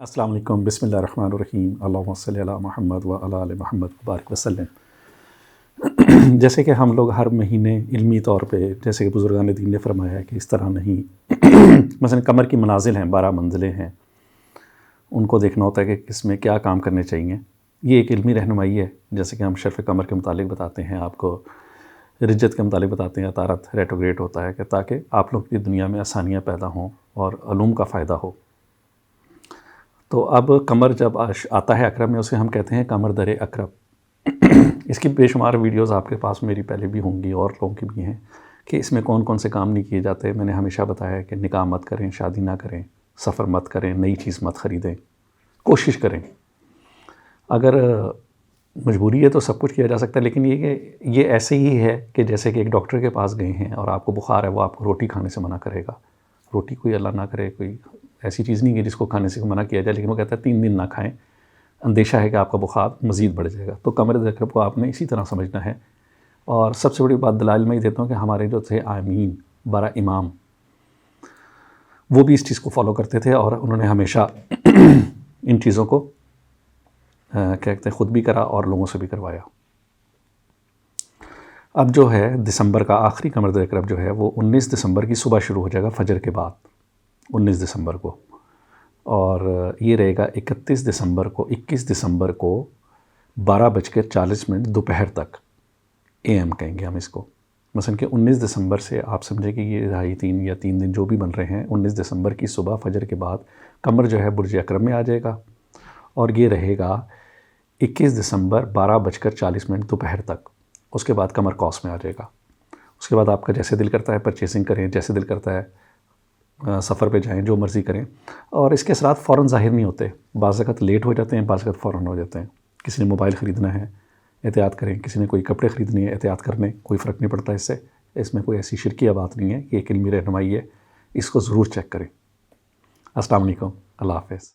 السلام علیکم، بسم اللہ الرحمن الرحیم، اللہم صلی علی محمد و علی آل محمد وبارک وسلم۔ جیسے کہ ہم لوگ ہر مہینے علمی طور پہ، جیسے کہ بزرگان دین نے فرمایا ہے کہ اس طرح نہیں، مثلا کمر کی منازل ہیں، 12 منزلیں ہیں، ان کو دیکھنا ہوتا ہے کہ کس میں کیا کام کرنے چاہیے۔ یہ ایک علمی رہنمائی ہے، جیسے کہ ہم شرف کمر کے متعلق بتاتے ہیں، آپ کو رجت کے متعلق بتاتے ہیں، عطارد ریٹروگریڈ ہوتا ہے کہ تاکہ آپ لوگ کی دنیا میں آسانیاں پیدا ہوں اور علوم کا فائدہ ہو۔ تو اب قمر جب آتا ہے عقرب میں، اسے ہم کہتے ہیں قمر در عقرب۔ اس کی بے شمار ویڈیوز آپ کے پاس میری پہلے بھی ہوں گی اور لوگوں کی بھی ہیں کہ اس میں کون کون سے کام نہیں کیے جاتے۔ میں نے ہمیشہ بتایا ہے کہ نکاح مت کریں، شادی نہ کریں، سفر مت کریں، نئی چیز مت خریدیں، کوشش کریں۔ اگر مجبوری ہے تو سب کچھ کیا جا سکتا ہے، لیکن یہ ایسے ہی ہے کہ جیسے کہ ایک ڈاکٹر کے پاس گئے ہیں اور آپ کو بخار ہے، وہ آپ کو روٹی کھانے سے منع کرے گا۔ روٹی کوئی اللہ نہ کرے، کوئی ایسی چیز نہیں ہے جس کو کھانے سے منع کیا جائے، لیکن وہ کہتا ہے 3 دن نہ کھائیں، اندیشہ ہے کہ آپ کا بخار مزید بڑھ جائے گا۔ تو قمر در عقرب کو آپ نے اسی طرح سمجھنا ہے۔ اور سب سے بڑی بات دلائل میں یہ دیتا ہوں کہ ہمارے جو تھے آمین 12 امام، وہ بھی اس چیز کو فالو کرتے تھے اور انہوں نے ہمیشہ ان چیزوں کو کہتے ہیں خود بھی کرا اور لوگوں سے بھی کروایا۔ اب جو ہے دسمبر کا آخری قمر در عقرب جو ہے وہ 19 دسمبر کی صبح شروع ہو جائے گا، فجر کے بعد 19 دسمبر کو، اور یہ رہے گا 21 دسمبر کو 12:40 دوپہر تک، AM کہیں گے ہم اس کو۔ مثلا کہ 19 دسمبر سے آپ سمجھیں کہ یہ 2.5 یا 3 دن جو بھی بن رہے ہیں، 19 دسمبر کی صبح فجر کے بعد قمر جو ہے برج عقرب میں آ جائے گا، اور یہ رہے گا 21 دسمبر 12:40 دوپہر تک۔ اس کے بعد قمر قوس میں آ جائے گا۔ اس کے بعد آپ کا جیسے دل کرتا ہے پرچیزنگ کریں، جیسے دل کرتا ہے سفر پہ جائیں، جو مرضی کریں۔ اور اس کے اثرات فوراً ظاہر نہیں ہوتے، بعض وقت لیٹ ہو جاتے ہیں، بعض وقت فوراً ہو جاتے ہیں۔ کسی نے موبائل خریدنا ہے، احتیاط کریں، کسی نے کوئی کپڑے خریدنے ہیں، احتیاط کرنے، کوئی فرق نہیں پڑتا اس سے، اس میں کوئی ایسی شرکیہ بات نہیں ہے، یہ ایک علمی رہنمائی ہے، اس کو ضرور چیک کریں۔ السلام علیکم، اللہ حافظ۔